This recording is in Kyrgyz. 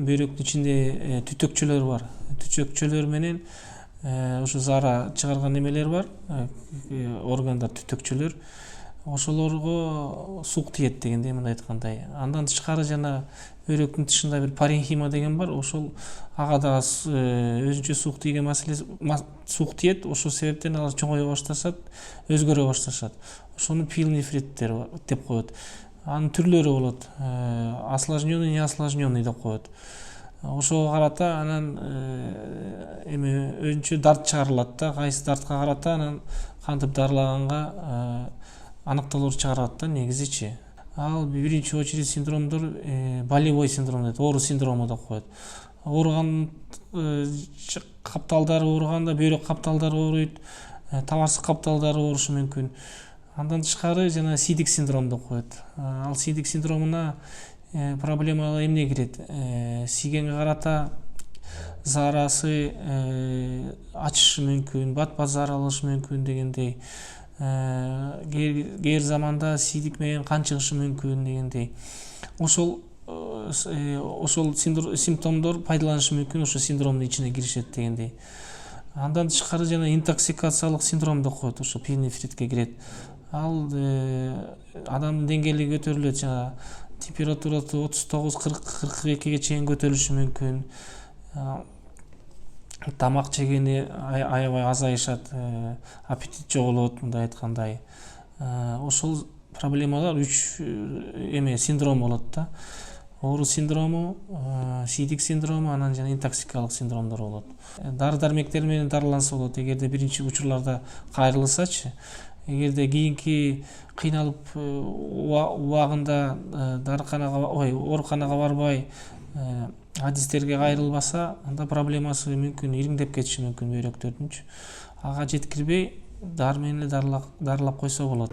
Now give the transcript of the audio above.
Бөйрөктүн ичинде түтөкчөлөр бар. Түтөкчөлөр менен ошо заара чыгарган немелер бар, органдар, түтөкчөлөр. Ошолорго сук тиет дегендей, мындай айткандай. Андан тышкары жана бөйрөктүн тышында бир паренхима деген бар. Ошол ага да өзүнчө сук тийген маселеси, сук тиет. Ошол себептен алар чоңое башташат, өзгөрө башташат. Ошону пилонефриттер деп коет. Анын түрлөрү болот. Осложненный, неосложненный деп коет. Ошого карата анан өзүнчө дарт чыгарылат да, кайсы дартка карата анан кантип дарылаганга аныктоолор чыгарат да негизичи. Ал биринчи очередь синдромдор болевой синдром дейт, оору синдрому деп коет. Ооруган капталдары ооруганда бөйрөк капталдары ооруйт, табарсык капталдары оорушу мүмкүн. Андан тышкары жана сидик синдром деп коет. Ал сидик синдромуна проблема эмне кирет? Сигенге карата заарасы ачышы мүмкүн, бат-бат зааралышы мүмкүн дегендей. Кээ заманда сидик менен кан чыгышы мүмкүн дегендей. Ошол симптомдор пайдаланышы мүмкүн, ошо синдромдун ичине киришет дегендей. Андан тышкары жана интоксикациялык синдром деп коет, ошо пилонефритке кирет. Ал адамдын деңгээли көтөрүлөт, жана температурасы 39-40-42-ге чейин көтөрүлүшү мүмкүн. Тамак жегени аябай азайышат, аппетит жоголот, мындай айткандай. Ошол проблемалар 3 синдром болот да. Оору синдрому, сидик синдрому, анан жана интоксикалык синдромдор болот. Дары-дармектер менен дарыланса болот, эгерде биринчи учурларда кайрылсачы. Эгерде кийинки кыйналып убагында ооруканага барбай, адистерге кайрылбаса, анда проблемасы мүмкүн ириңдеп кетиши мүмкүн бөйрөктөрдүнчү. Ага жеткирбей, дары менен дарылап койсо болот.